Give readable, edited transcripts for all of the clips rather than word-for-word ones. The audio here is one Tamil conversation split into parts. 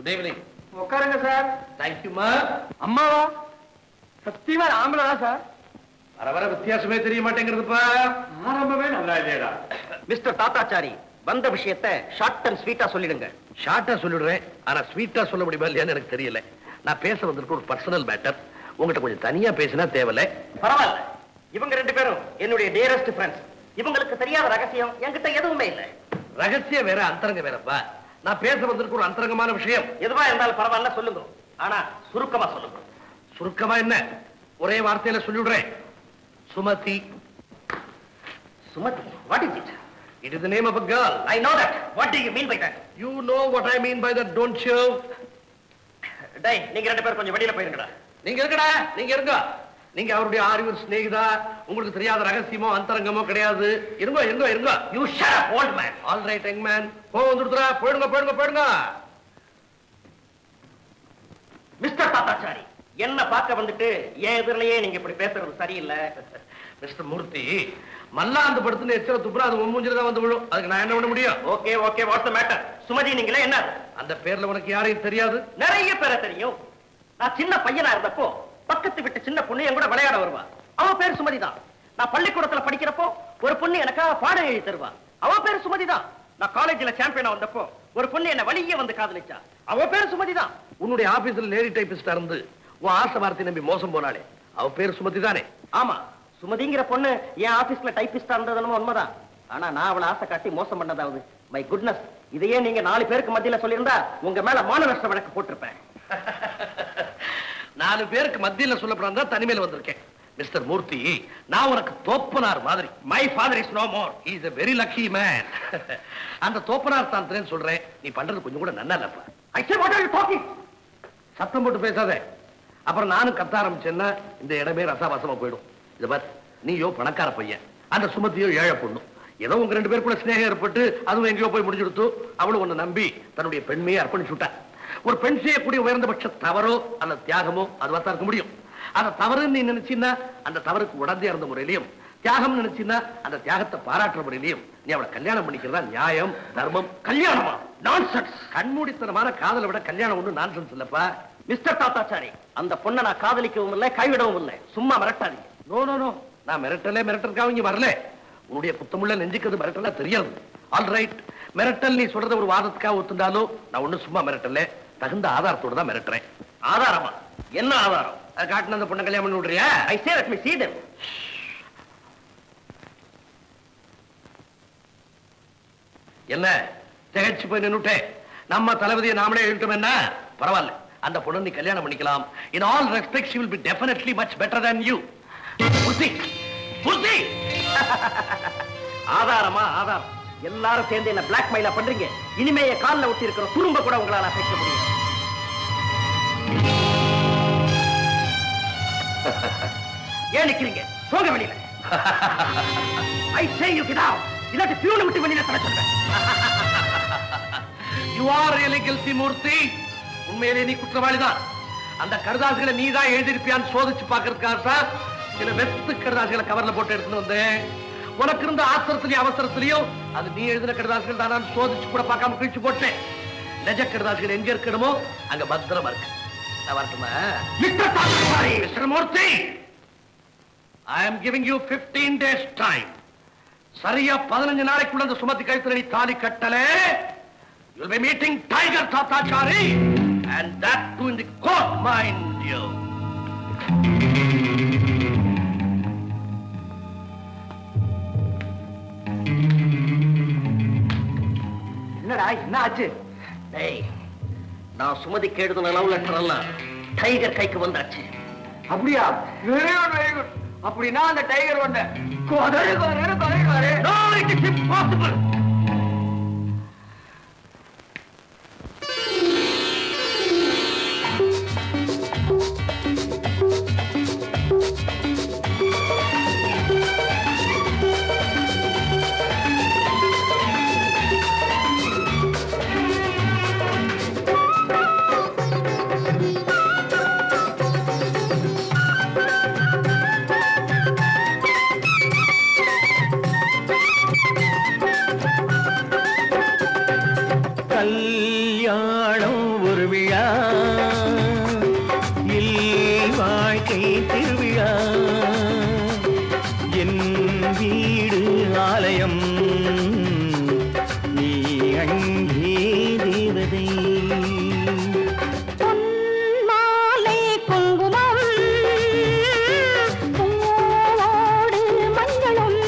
Good evening. உட்காருங்க சார். தேங்க்யூமா. அம்மாவா? சத்தியமா ஆம்பளை தான் சார். வர வர வித்தியாசமே தெரிய மாட்டேங்கிறதுப்பா. ஆரம்பமே நல்லா இல்லையடா. மிஸ்டர் தாத்தாச்சாரி, வந்த விஷயத்தை ஷார்ட் அண்ட் ஸ்வீட்டா சொல்லிடுங்க. ஷார்ட்டா சொல்லிடுறேன், ஆனா ஸ்வீட்டா சொல்ல முடியுமா இல்லையான்னு எனக்கு தெரியல. நான் பேச வந்திருக்க ஒரு பர்சனல் மேட்டர். உங்ககிட்ட கொஞ்சம் தனியா பேசினா தேவையில்ல. பரவாயில்ல, இவங்க 2 பேரும் என்னுடைய டியரஸ்ட் ஃப்ரெண்ட்ஸ். இவங்களுக்கு தெரியாத ரகசியம் என்கிட்ட எதுவுமே இல்லை. ரகசியம் வேற, அந்தரங்க வேறப்பா. நான் பேச வந்திருக்க ஒரு அந்தரங்கமான விஷயம். எதுவா இருந்தாலும் பரவாயில்ல, சொல்லுங்க. ஆனா சுருக்கமா சொல்லுங்க. சுருக்கமா என்ன, ஒரே வார்த்தையில சொல்லிடுறேன். Sumathi. Sumathi? What is it? It is the name of a girl. I know that. What do you mean by that? You know what I mean by that, don't you? டேய், நீங்க 2 பேரும் கொஞ்சம் வெளியில போயிருங்கடா. நீங்க இருக்கடா, நீங்க இருங்க. நீங்க அவருடைய ஆரிவர் ஸ்நேகிதா. உங்களுக்கு தெரியாத ரகசியமோ அந்தரங்கமோ கிடையாது. இருங்க இருங்க இருங்க. You shut up, old man. All right, young man. வந்துடுறா. போயிடுங்க போயிடுங்க போயிடுங்க. மிஸ்டர் தாத்தாச்சாரி, என்ன பார்க்க வந்துட்டு என் எதிரிலேயே நீங்க இப்படி பேசுறது சரியில்லை. மிஸ்டர் மூர்த்தி, மல்லாந்து படுத்துன்னு எச்சர துப்புரா அது மூஞ்சில தான் வந்து விழும். அதுக்கு நான் என்ன பண்ண முடியும்? Okay okay, what's the matter? Sumathi நீங்களே என்ன? அந்த பேர்ல உனக்கு யாரையும் தெரியாது? நிறைய பேரை தெரியும். நான் சின்ன பையனா இருந்தப்போ பக்கத்து விட்டு சின்ன பொண்ணு என் கூட விளையாட வருவா. அவ பேர் சுமதி தான். நான் பள்ளிக்கூடத்துல படிக்கிறப்போ ஒரு பொண்ணு எனக்காக பாடம் எழுதி தருவா. அவ பேர் சுமதி தான். நான் காலேஜ்ல சாம்பியனா வந்தப்போ ஒரு பொண்ணு என்ன வழியே வந்து காதலிச்சா. அவ பேர் சுமதி தான். உன்னுடைய ஆபீஸ்ல லேடி டைபிஸ்டா இருந்து உன் ஆசை வார்த்தை நம்பி மோசம் போனாலே அவ பேர் சுமதி தானே? ஆமா, சுமதிங்கிற பொண்ணு என் ஆபீஸ்ல டைபிஸ்டா இருந்ததுன்னு உண்மைதான். ஆனா நான் அவளை ஆசை காட்டி மோசம் பண்ணதாவது. மை குட்னஸ், இதையே நீங்க 4 பேருக்கு மத்தியில சொல்லியிருந்தா உங்க மேல மான நஷ்ட வழக்கு போட்டிருப்பேன். 4 பேருக்கு மத்தியில சொல்லப்படாம தனிமையில வந்திருக்கேன். மிஸ்டர் மூர்த்தி, நான் உனக்கு தோப்பனார் மாதிரி. My father is no more. He is a very lucky man. அந்த தோப்பனார் தான் சொல்றேன். நீ பண்றது கொஞ்சம் கூட நல்லா இல்லப்பா. I say what are you talking? சத்தம் போட்டு பேசாதே. அப்புறம் நானும் கத்த ஆரம்பிச்சேன்னா இந்த இடமே ரசாபாசமா போயிடும். இத பார், நீயோ பணக்கார பையன், அந்த சுமதியோ ஏழை பொண்ணு. ஏதோ உங்க 2 பேருக்குள்ள ஸ்நேகம் ஏற்பட்டு அதுவும் எங்கேயோ போய் முடிஞ்சுடுத்து. அவளும் ஒண்ணு நம்பி தன்னுடைய பெண்மையை அர்ப்பணிச்சு விட்டா. ஒரு பெண் செய்யக்கூடிய உயர்ந்தபட்ச தவறோ அல்ல தியாகமோ அதுவா தான் இருக்க முடியும். அந்த தவறுன்னு நீ நினைச்சின்னா அந்த தவறுக்கு உடந்தையா இருந்த முறையிலையும், தியாகம் நினைச்சின்னா அந்த தியாகத்தை பாராட்டுற முறையிலையும் நீ அவளை கல்யாணம் பண்ணிக்கிறதா நியாயம், தர்மம். கல்யாணமா? நான்சென்ஸ். கண்மூடித்தனமான காதலை விட கல்யாணம் ஒண்ணு நான்சென்ஸ் இல்லப்பா. மிஸ்டர் தாத்தாச்சாரி, அந்த பொண்ணை நான் காதலிக்கவும் இல்லை, கைவிடவும் இல்லை. சும்மா மிரட்டாதீங்க. நோ நோ நோ, நான் மிரட்டலுக்காக இங்க வரல. உன்னுடைய குத்தமுள்ள நெஞ்சுக்கிறது மிரட்டலா தெரியாது. ஆல் ரைட், மிரட்டல் நீ சொல்றத ஒரு வாதத்துக்காக ஒத்துண்டாலும் நான் ஒண்ணு சும்மா மிரட்டல, தகுந்த ஆதாரத்தோட தான் மிரட்டுறேன். ஆதாரமா? என்ன ஆதாரம்? காட்டின அந்த பொண்ணை கல்யாணம் பண்ணி விடுறியா? I say let me see them. என்ன திகைச்சு போய் நின்னுட்டே? நம்ம தளபதியை நாமளே எழுதிட்டோம். என்ன பரவாயில்ல, அந்த பொண்ணு நீ கல்யாணம் பண்ணிக்கலாம். In all respects she will be definitely much better than you. மூர்த்தி, மூர்த்தி. ஆதாரமா? ஆதாரம். எல்லாரும் சேர்ந்து என்ன பிளாக்மெயிலா பண்றீங்க. இனிமே கால்ல ஒட்டி இருக்கிற துரும்ப கூட உங்களால அசைக்க முடியும். ஏன் நிக்கிறீங்க? போங்க வெளியில. I say you get out. இல்லாட்டி பியூனை விட்டு வெளியில தர சொல்றேன். You are really guilty, மூர்த்தி. உண்மையிலே நீ குற்றவாளிதான். அந்த கருதாசுகளை நீ தான் எழுதிருப்பியான்னு சோதிச்சு பாக்குறதுக்காக சார் சில வெத்து கருதாசுகளை கவர்ல போட்டு எடுத்துட்டு வந்தேன். உனக்கு இருந்த ஆத்திரத்திலையும் அவசரத்திலையும் அது நீ எழுதின கருதாசுகள் தான் நான் சோதிச்சு கூட பார்க்காம கிழிச்சு போட்டேன். நிஜ கருதாசுகள் எங்க இருக்கணுமோ அங்க பத்திரமா இருக்கு. நான் வரட்டுமா? Mister Murthy, I am giving you 15 days time. சரியா 15 நாளைக்குள்ள அந்த சுமதி கழுத்துல நீ தாலி கட்டல, you will be meeting Tiger Tathachari, and that too in the court, mind you. என்னடா என்ன ஆச்சு? டேய், நான் சுமதி கேடுதல லவ் லெட்டர் எல்லாம் டைகர் கைக்கு வந்தாச்சு. அப்படியா? Very good very good. அப்படின்னா அந்த டைகர் வந்த கொதறு கொதறு கொதறு. No, it is impossible. ஆலயம் நீ அங்கே தேவதை மாலை குங்குமம் பூவோடு மஞ்சளும்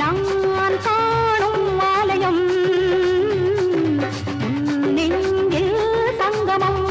நான் காணும் ஆலயம் நெஞ்சில் சங்கமம்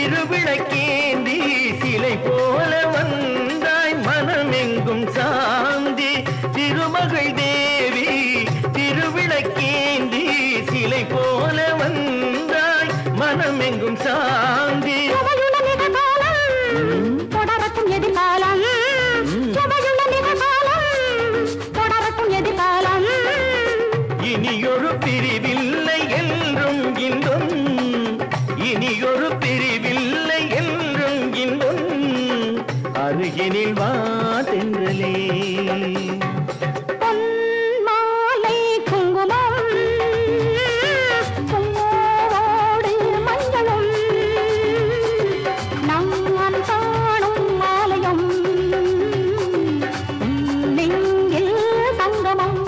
திருவிளக்கேந்தி சிலை போல வந்தாய் மனமெங்கும் சாந்தி திருமகள் தேவி திருவிளக்கேந்தி சிலை போல வந்தாய் மனமெங்கும் சாந்தி தொடரட்டும் எதிர்காலம் தொடரட்டும் எதிர்காலம் இனியொரு பிரிவில்லை என்றும் இன்பம் இனியொரு பிரிவில்லை என்றும் இன்பம் அருகினில் வா தென்றலே மாலை குங்குமம் பூவோடு மஞ்சளும் நான் காணும் ஆலயம் நெஞ்சில் சங்கமம்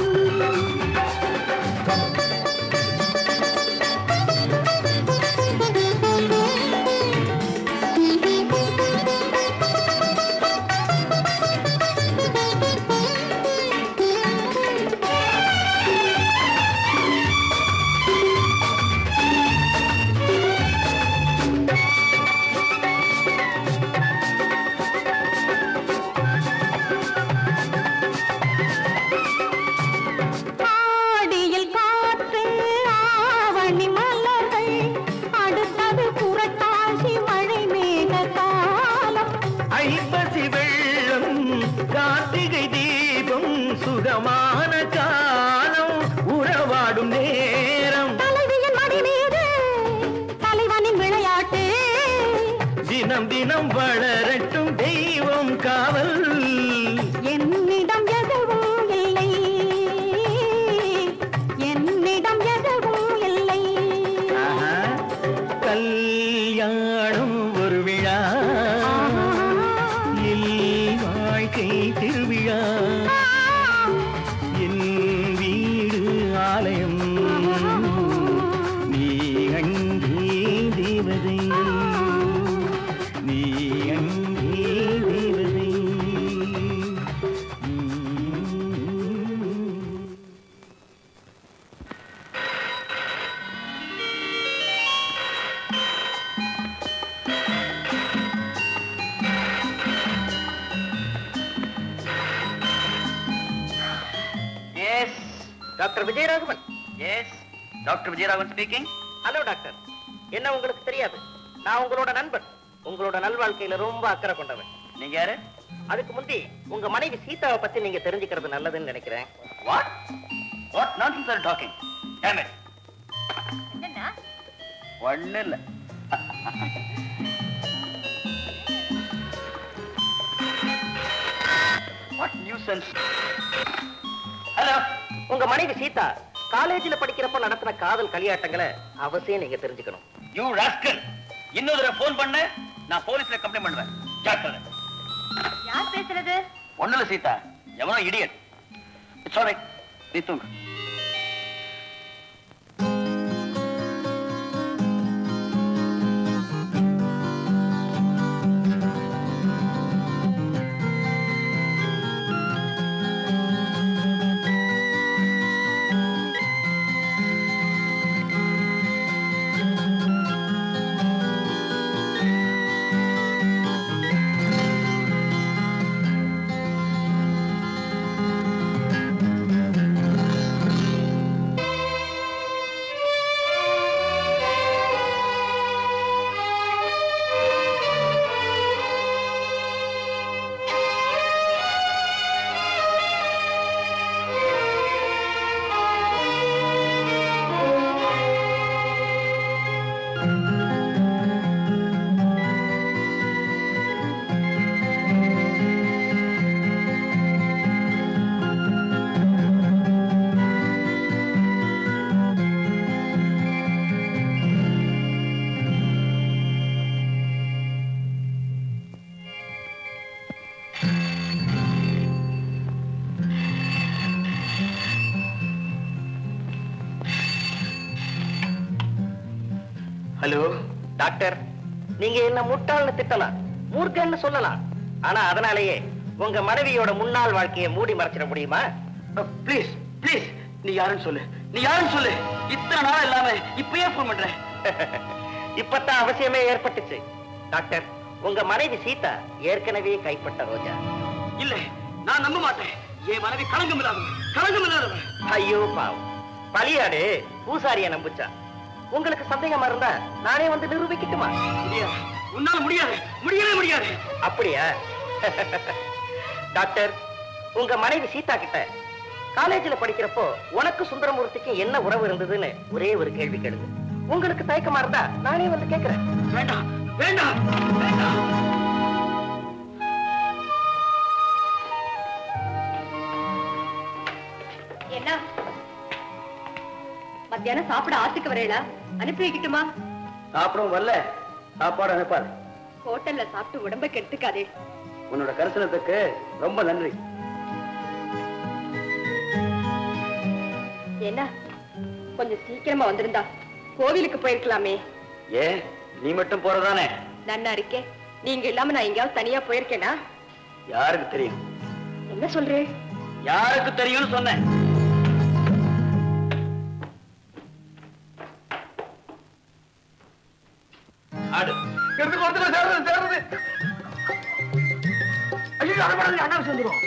ஆடியில் காற்று ஆவணி மலர்கள் அடுத்தது புரட்டாசி மழை மேக காலம் ஐப்பசி வெள்ளம் கார்த்திகை தீபம் சுகமான காலம் உறவாடும் நேரம் தலைவியின் மடி மீது தலைவனின் விளையாட்டு தினம் தினம் வளரட்டும் தெய்வம் காவல் என்னிடம் எதுவும் இல்லை என்னிடம் எதுவும் இல்லை ஆஹா, கல்யாணம் ஒரு விழா என் வாழ்க்கை திருவிழா என் வீடு ஆலயம் நீ அங்கே தேவதை நீ அங்கே தேவதை yes doctor Vijayaraghavan. Yes doctor Vijayaraghavan speaking. Hello doctor, என்ன உங்களுக்கு தெரியாது? நான் உங்களோட நண்பன். உங்களோட நல்வாழ்க்கையில ரொம்ப அக்கறை கொண்டவன். நீங்க யாரு? அதுக்கு முந்தி உங்க மனைவி சீதாவை பத்தி நீங்க தெரிஞ்சுக்கிறது நல்லதுன்னு நினைக்கிறேன். What what nonsense are talking? Dam it. என்னன்னா ஒண்ணு இல்ல. What nuisance. ஹலோ, உங்க மனைவி சீதா காலேஜ்ல படிக்கிறப்ப நடத்தின காதல் களியாட்டங்களை அவசியம் நீங்க தெரிஞ்சுக்கணும். யூ ராஸ்கல், இன்னொரு தடவை போன் பண்ண நான் போலீஸ்ல கம்ப்ளைண்ட் பண்றேன். ஜாக்கிரதை. யார் பேசுறது? ஒண்ணுல சீதா, எவனோ இடியட். இட்ஸ் ஆல்ரைட், நீ தூங்கு. ஹலோ டாக்டர், நீங்க என்ன முட்டாள்னு திட்டலாம், மூர்க்கன்னு சொல்லலாம். ஆனா அதனாலேயே உங்க மனைவியோட முன்னாள் வாழ்க்கையை மூடி மறைச்சிட முடியுமா? ப்ளீஸ் ப்ளீஸ், நீ யாருன்னு சொல்லு, நீ யாருன்னு சொல்லு. இத்தனை நாள் இல்லாம இப்பயே போன் பண்றேன். இப்பதான் அவசியமே ஏற்பட்டுச்சு. டாக்டர், உங்க மனைவி சீதா ஏற்கனவே கைப்பட்ட ரோஜா. இல்ல, நான் நம்ப மாட்டேன். என் மனைவி களங்கம் இல்லாதவன், களங்கம் இல்லாதவன். ஐயோ பாவம், பலியாடு பூசாரிய நம்புச்சா. உங்களுக்கு சந்தேகமா இருந்தா நானே வந்து நிரூபிக்கட்டுமா? முடியாது, உன்னால முடியாது, முடியவே முடியாது. அப்படியா? டாக்டர், உங்க மனைவி சீதா கிட்ட காலேஜில் படிக்கிறப்போ உனக்கு சுந்தரமூர்த்திக்கு என்ன உறவு இருந்ததுன்னு ஒரே ஒரு கேள்வி கேளுங்க. உங்களுக்கு தயக்கமா இருந்தா நானே வந்து கேட்கிறேன். வேண்டாம் வேண்டாம் வேண்டாம். என்ன மத்தியானம் சாப்பிட ஆத்துக்கு வரையலா? அனுப்பி வைக்கட்டுமா? சாப்பிடவும் வரல, சாப்பாடு அனுப்பாது. ஹோட்டல்ல சாப்பிட்டு உடம்ப கெடுத்துக்காதே. உன்னோட கரிசனத்துக்கு ரொம்ப நன்றி. என்ன கொஞ்சம் சீக்கிரமா வந்திருந்தா கோவிலுக்கு போயிருக்கலாமே. ஏன் நீ மட்டும் போறதானே? நன்னா இருக்கே. நீங்க இல்லாம நான் எங்கேயாவது தனியா போயிருக்கேனா? யாருக்கு தெரியும்? என்ன சொல்றேன்? யாருக்கு தெரியும்னு சொன்னேன். ஆடு எடுத்து கொடுத்து சேர்றது சேர்றது. ஐயோ அடப்படாது, அண்ணா சேர்ந்துரும்.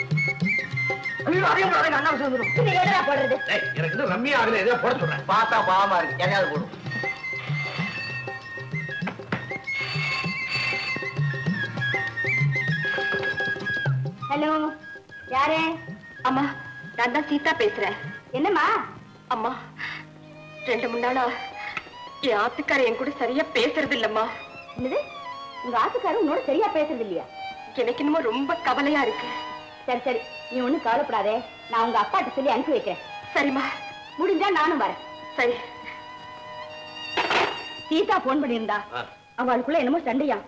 ஐயோ அதிகம் போடாதீங்க, அண்ணா சேர்ந்துரும். இது எதனா போடுறது? எனக்கு இன்னும் ரம்மியா ஆகல, எதையோ போட சொல்றேன். பார்த்தா பாவமா இருக்கு, எதையாவது போடும். ஹலோ, யாரு? அம்மா, நான் தான் சீதா பேசுறேன். என்னம்மா? அம்மா, 2 நாளா என் ஆத்துக்கார என் கூட சரியா பேசுறது இல்லம்மா. என்னது? உங்க ஆத்துக்கார உன்னோட சரியா பேசுறது இல்லையா? எனக்கு என்னமோ ரொம்ப கவலையா இருக்கு. சரி சரி, நீ ஒண்ணும் கவலைப்படாதே. நான் உங்க அப்பாட்ட சொல்லி அனுப்பி வைக்கிறேன். சரிம்மா, முடிஞ்சா நானும் வரேன். சரி. சீதா போன் பண்ணியிருந்தா, அவளுக்குள்ள என்னமோ சண்டையா.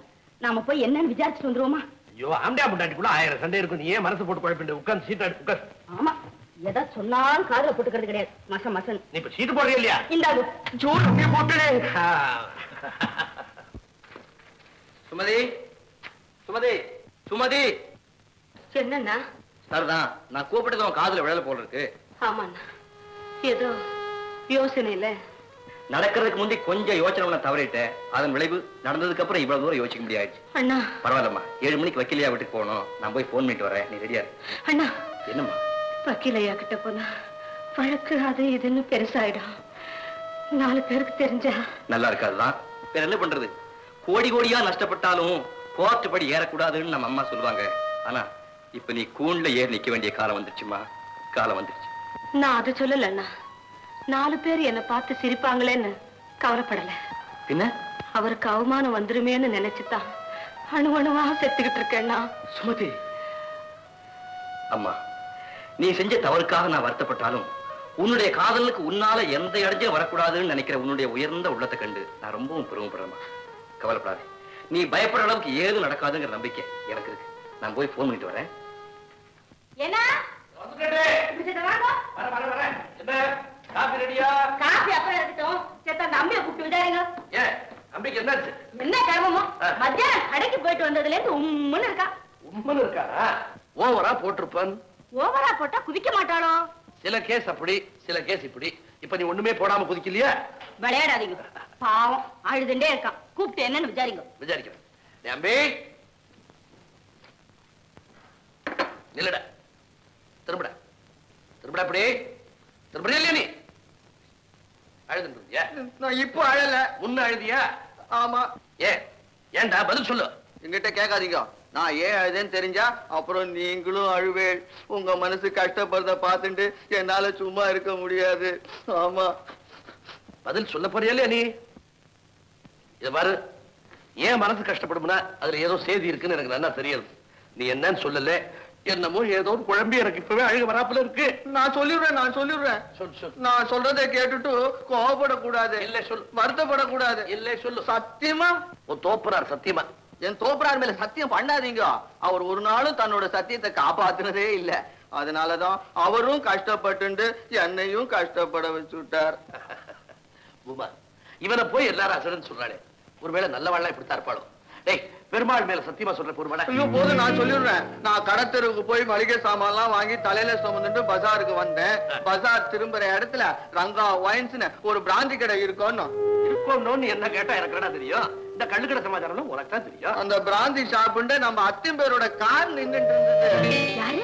நாம போய் என்னன்னு விசாரிச்சுட்டு வந்துருவோமா? ஐயோ ஆம்டியா முண்டாட்டிக்குள்ள 1000 சண்டை இருக்கும். நீ ஏன் மனசு போட்டு குழப்பிட்டு உட்கார்ந்து சீட்டா உட்கார். ஆமா, எதா சொன்னாலும் காதுல போட்டுக்கிறது கிடையாது. மசம் மசன். நீ இப்ப சீட்டு போடுறியா இல்லையா? இந்தாது ஜோர் அப்படியே போட்டுடு. சுமதி சுமதி சுமதி. என்னண்ணா? சரிதான், நான் கூப்பிட்டது உன் காதுல விழல போல இருக்கு. ஆமாண்ணா, ஏதோ யோசனையில. நடக்கிறதுக்கு முந்தி கொஞ்சம் யோசனை தவறிட்டேன். அதன் விளைவு நடந்ததுக்கு அப்புறம் இவ்வளவு தூரம் யோசிக்க முடியாது. அண்ணா பரவாயில்லம்மா, 7 மணிக்கு வக்கீலையா வீட்டுக்கு போகணும். நான் போய் போன் பண்ணிட்டு வரேன், நீ ரெடியா? அண்ணா, என்னம்மா? வக்கீலையா கிட்ட போனா வழக்கு அது இதுன்னு பெருசாயிடும். 4 பேருக்கு தெரிஞ்சா நல்லா இருக்காதுதான். வேற என்ன பண்றது? கோடி கோடியா நஷ்டப்பட்டாலும் கோர்ட்டு படி ஏறக்கூடாதுன்னு நம்ம அம்மா சொல்லுவாங்க. ஆனா இப்ப நீ கூண்ல ஏறி நிக்க வேண்டிய காலம் வந்துருச்சுமா, காலம் வந்துருச்சு. நான் அதை சொல்லல அண்ணா. 4 பேர் என்ன பார்த்து சிரிப்பாங்களேன்னு கவலைப்படல. பின்ன அவருக்கு அவமானம் வந்துருமேன்னு நினைச்சுதான் அணு அணுவா செத்துக்கிட்டு இருக்கேன்னா. சுமதி, அம்மா நீ செஞ்ச தவறுக்காக நான் வருத்தப்பட்டாலும் உன்னுடைய காதலுக்கு உன்னால எந்த இடைஞ்சலும் வரக்கூடாதுன்னு நினைக்கிற உன்னுடைய உயர்ந்த உள்ளத்தை கண்டு நான் ரொம்பவும் பெருமைப்படுறேம்மா. கவலைப்படாது, நீ பயப்படுற அளவுக்கு ஏதும் நடக்காதுங்கிற நம்பிக்கை எனக்கு இருக்கு. நான் போய் போன் பண்ணிட்டு வரேன். என்ன? காபி ரெடியா? காபி அப்புறம் இருக்கட்டும். சேத்தா நம்பிய கூப்பிட்டு விடாதீங்க. ஏன் நம்பிக்கை என்னாச்சு? என்ன கர்மமோ? மத்தியானம் கடைக்கு போயிட்டு வந்ததுல இருந்து உம்முன்னு இருக்கா. உண்மனு இருக்கா? ஓவரா போட்டிருப்பன். ஓவரா போட்டா குதிக்க மாட்டாளோ? சில கேஸ் அப்படி, சில கேஸ் இப்படி. இப்ப நீ ஒண்ணுமே போடாம குதிக்கலையா? விளையாடாதீங்க. பாவம் அழுதுண்டே இருக்கான். கூப்பிட்டு என்னன்னு விசாரிங்க. விசாரிக்கிறேன். அம்பி நில்லடா, திரும்படா, திரும்படா. அப்படி திரும்படியா இல்லையா? நீ அழுதுயா? நான் இப்போ அழல. முன்ன அழுதியா? ஆமா. ஏன்டா பதில் சொல்லு. எங்கிட்ட கேட்காதீங்க. நான் ஏன் அழுதேன்னு தெரிஞ்சா அப்புறம் நீங்களும் அழுவேள். உங்க மனசு கஷ்டப்படுறத பார்த்துட்டு என்னால சும்மா இருக்க முடியாது. ஆமா. பதில் சொல்ல போறியா இல்லையா? நீ இத பாரு, ஏன் மனசு கஷ்டப்படும்னா அதுல ஏதோ செய்தி இருக்குன்னு எனக்கு நல்லா தெரியாது. நீ என்னன்னு சொல்லல, என்னமோ ஏதோ ஒரு குழம்பி எனக்கு இப்பவே அழுக வராப்புல இருக்கு. நான் சொல்லிடுறேன், நான் சொல்லிடுறேன். சொல். நான் சொல்றதை கேட்டுட்டு கோவப்படக்கூடாது. இல்ல சொல். வருத்தப்படக்கூடாது. இல்ல சொல்லு. சத்தியமா? உன் தோப்புறார் சத்தியமா? என் தோப்புறார் மேல சத்தியம் பண்ணாதீங்க. அவர் ஒரு நாளும் தன்னோட சத்தியத்தை காப்பாத்துனதே இல்ல. அதனாலதான் அவரும் கஷ்டப்பட்டு என்னையும் கஷ்டப்பட வச்சுட்டார். பூமா, இவனை போய் எல்லாரும் அசடுன்னு சொல்றாளே, ஒருவேளை நல்லவாள்லாம் இப்படித்தான் இருப்பாளோ? டேய், பெருமாள் மேல சத்தியமா சொல்ற பொறுமாடா. ஐயோ போதும், நான் சொல்லிடுறேன். நான் கடத்தெருவுக்கு போய் மளிகை சாமான்லாம் வாங்கி தலையில சுமந்துட்டு பஜாருக்கு வந்தேன். பஜார் திரும்புற இடத்துல ரங்கா ஒயின்ஸ்னு ஒரு பிராந்தி கடை இருக்கும்னு என்ன கேட்டா எனக்கு என்ன தெரியும்? இந்த கள்ளுக்கடை சமாச்சாரம் உனக்கு தான் தெரியும். அந்த பிராந்தி ஷாப்புண்ட நம்ம அத்திம்பேரோட கார் நின்னுட்டு இருந்தது. யாரு?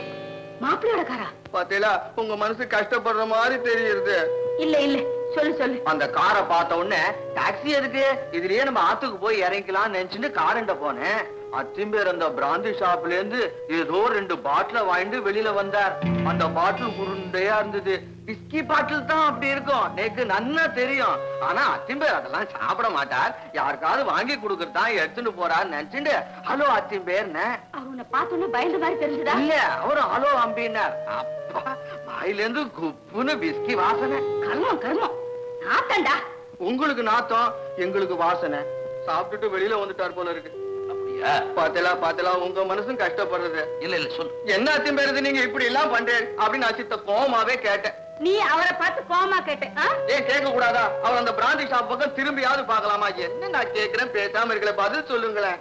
மாப்பிள்ளையோட காரா? பாத்தீங்களா, உங்க மனசு கஷ்டப்படுற மாதிரி தெரியுது. இல்ல இல்ல, சொல்லு சொல்லு. அந்த காரை பார்த்த உடனே டாக்ஸி எதுக்கு, இதுலயே நம்ம ஆத்துக்கு போய் இறங்கிக்கலாம் நினைச்சுட்டு காரண்ட போனேன். அத்திம்பேர் அந்த பிராந்தி ஷாப்ல இருந்து ஏதோ 2 பாட்டில வாங்கிட்டு வெளியில வந்தார். அந்த பாட்டில் உருண்டையா இருந்தது. விஸ்கி பாட்டில் தான் அப்படி இருக்கும், எனக்கு நன்னா தெரியும். ஆனா அத்திம்பேர் அதெல்லாம் சாப்பிட மாட்டார். யாருக்காவது வாங்கி கொடுக்கறதா எடுத்துட்டு போறான்னு நினைச்சுட்டு ஹலோ அத்திம்பேர்னு. அவனை பார்த்தோன்னு பயந்த மாதிரி தெரிஞ்சுதா? இல்ல, அவரு ஹலோ அம்பின்னார். அப்பா, வாயில இருந்து குப்புன்னு விஸ்கி வாசனை. கர்மம் கர்மம், நாத்தண்டா. உங்களுக்கு நாத்தம், எங்களுக்கு வாசனை. சாப்பிட்டுட்டு வெளியில வந்துட்டார் போல இருக்கு. பாத்தலா உங்க மனசும் கஷ்டப்படுறது. இல்ல இல்ல சொல்லு, என்ன அத்திம்பேருது நீங்க இப்படி எல்லாம் பண்றேன் அப்படின்னு அச்சித்த கோமாவே கேட்டேன். நீ அவரை பார்த்து கோமா கேட்ட? ஏன் கேட்க கூடாதா? அவர் அந்த பிராந்தி ஷாப் பக்கம் திரும்பியாவது பாக்கலாமா? என்ன நான் கேட்கிறேன், பேசாம இருக்கல, பதில் சொல்லுங்களேன்.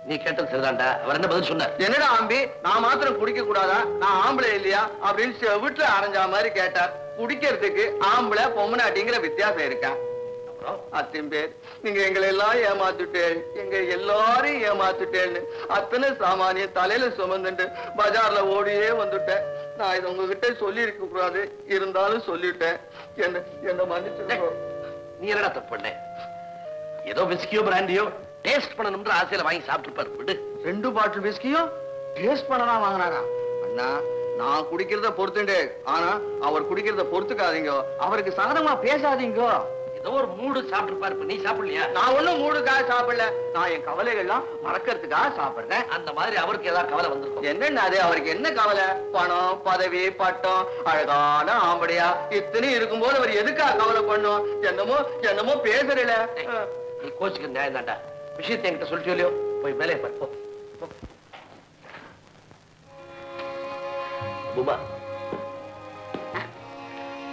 நீ கேட்டது சரிதான்டா. அவர் என்ன பதில் சொன்னார்? என்னடா ஆம்பி, நான் மாத்திரம் குடிக்க கூடாதா, நான் ஆம்பளை இல்லையா அப்படின்னு வீட்டுல அரைஞ்சா மாதிரி கேட்டார். குடிக்கிறதுக்கு ஆம்பளை பொம்மனாட்டிங்கிற வித்தியாசம் இருக்கா? அத்திம்பேர், நீங்க எங்களை எல்லாம் ஏமாத்துட்டேன், எங்க எல்லாரையும் ஏமாத்துட்டேன்னு அத்தனை சாமானிய தலையில சுமந்துட்டு பஜார்ல ஓடியே வந்துட்டேன். நான் இதை உங்ககிட்ட சொல்லி இருக்க கூடாது, இருந்தாலும் சொல்லிட்டேன். என்ன மன்னிச்சு. நீ என்னடா தப்பு பண்ண? ஏதோ விஸ்கியோ பிராண்டியோ டேஸ்ட் பண்ணணும்ன்ற ஆசையில வாங்கி சாப்பிட்டுப்பாரு. விடு. 2 பாட்டில் விஸ்கியும் டேஸ்ட் பண்ணலாம் வாங்கினாரா? அண்ணா, நான் குடிக்கிறத பொறுத்துண்டே, ஆனா அவர் குடிக்கிறத பொறுத்துக்காதீங்க, அவருக்கு சாதமா பேசாதீங்க. ஏதோ ஒரு மூடு சாப்பிட்டுப்பாரு. நீ சாப்பிடலையா? நான் ஒண்ணும் மூடுக்காக சாப்பிடல, நான் என் கவலைகள்லாம் மறக்கிறதுக்காக சாப்பிடுறேன். அந்த மாதிரி அவருக்கு ஏதாவது கவலை வந்திருக்கும். என்னன்னா அது அவருக்கு என்ன கவலை? பணம், பதவி, பட்டம், அழகான ஆம்படியா இத்தனை இருக்கும்போது அவர் எதுக்காக கவலை பண்ணும்? என்னமோ பேசுறல. நீ கோச்சுக்கு நியாயம் தான்டா. விஷயத்தை என்கிட்ட சொல்லிட்டு இல்லையோ, போய் மேலே பாரு. உமா,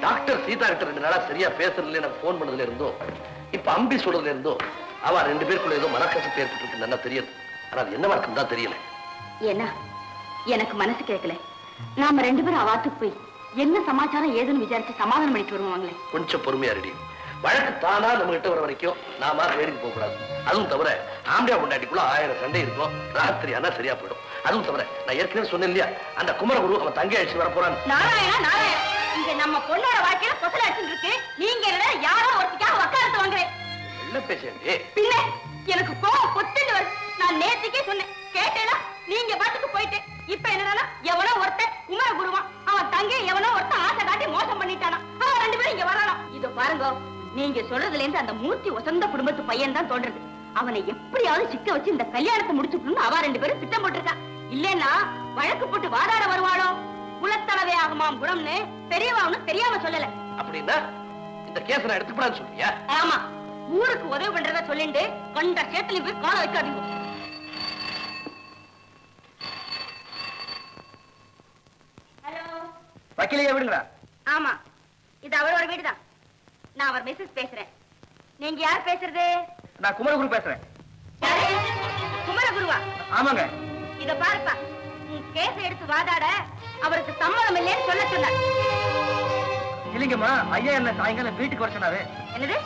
டாக்டர் சீதா கிட்ட 2 நாளா சரியா பேசுறதுல எனக்கு போன் பண்ணதுல இருந்தோம், இப்ப அம்பி சொல்றதுல இருந்தோம், அவ 2 பேருக்குள்ள ஏதோ மனக்கசப்பு ஏற்பட்டு நல்லா தெரியுது. ஆனா அது என்னவா இருக்குன்னு தான் தெரியல. ஏன்னா எனக்கு மனசு கேட்கல. நாம 2 பேரும் அவாத்துக்கு போய் என்ன சமாச்சாரம் ஏதுன்னு விசாரிச்சு சமாதானம் பண்ணிட்டு வருவாங்களே. கொஞ்சம் பொறுமையா ரெடி. வழக்கு தானா நம்ம கிட்ட வர வரைக்கும் நாம வேடிக்கை போக கூடாது. அதுவும் தவிர ஆம்பியா பொண்டாட்டிக்குள்ள 1000 சண்டை இருக்கும். ராத்திரி ஆனா சரியா போயிடும். அதுவும் தவிர நான் ஏற்கனவே சொன்னேன் இல்லையா, அந்த குமரகுரு அவன் தங்கை அழிச்சு வர போறான். நாராயணா, இங்க நம்ம பொண்ணோட வாழ்க்கையில கொசல அடிச்சுட்டு இருக்கு. நீங்க யாரோ ஒருத்திக்காக வக்காலத்து வாங்குறேன். என்ன பேசுறீங்க? பின்ன எனக்கு கோவம் பொத்துட்டு வருது. நான் நேத்துக்கே சொன்னேன், கேட்டேனா? நீங்க பாட்டுக்கு போயிட்டு இப்ப என்னன்னா எவனோ ஒருத்தன் குமரகுருவா, அவன் தங்கை எவனோ ஒருத்தன் ஆசை காட்டி மோசம் பண்ணிட்டானா. அவன் 2 பேரும் இங்க வரலாம். இதோ பாருங்க, நீங்க சொல்றதுல இருந்து அந்த மூர்த்தி வசந்த குடும்பத்து பையன் தான் தோன்றது. அவனை எப்படியாவது சிக்க வச்சு இந்த கல்யாணத்தை முடிச்சுக்கணும்னு அவ 2 பேரும் திட்டம் போட்டிருக்கா. இல்லன்னா வழக்கு போட்டு வாதாட வருவாளோ. குலத்தளவே ஆகுமாம் குணம்னு பெரியவா ஒன்னும் தெரியாம சொல்லல. அப்படின்னா இந்த கேஸ் நான் எடுத்துக்கூடாதுன்னு சொல்றியா? ஆமா, ஊருக்கு உதவி பண்றத சொல்லிட்டு கண்ட சேத்துல போய் கால வைக்காதீங்க. ஹலோ, வக்கீலையே விடுங்களா? ஆமா, இது அவரோட வீடுதான். நான் அவர் மிஸ்ஸஸ் பேசுறேன். நீங்க யார் பேசுறது? நான் குமரகுரு பேசுறேன். யாரு? குமரகுருவா? ஆமாங்க. இத பாருப்பா, உன் கேஸை எடுத்து வாதாட அவருக்கு சம்மதம் இல்லைன்னு சொல்ல சொன்னார். இல்லைங்கம்மா, ஐயா என்ன சாயங்காலம் வீட்டுக்கு வர சொன்னாரு. என்னது?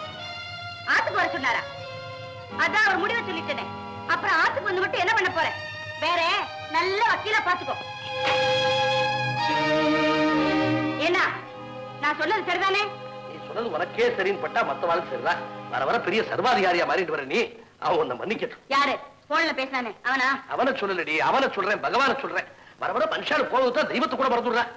ஆத்துக்கு வர சொன்னாரா? அதான் அவர் முடிவை சொல்லிட்டேனே. அப்புறம் ஆத்துக்கு வந்து மட்டும் என்ன பண்ண போற? வேற நல்ல வக்கீல பாத்துக்கோ. என்ன நான் சொன்னது சரிதானே? நீ சொன்னது உனக்கே சரின்னு பட்டா மத்த வாழ்க்கை சரிதான். வர வர பெரிய சர்வாதிகாரியா மாறிட்டு வர நீ. அவன் உன்னை மன்னிக்கட்டும். யாரு போன்ல பேசினானே அவனா? அவனை சொல்லலடி, அவனை சொல்றேன், பகவான சொல்றேன். வர வர மனுஷால கோபத்தை தெய்வத்தை கூட மறந்துடுறேன்.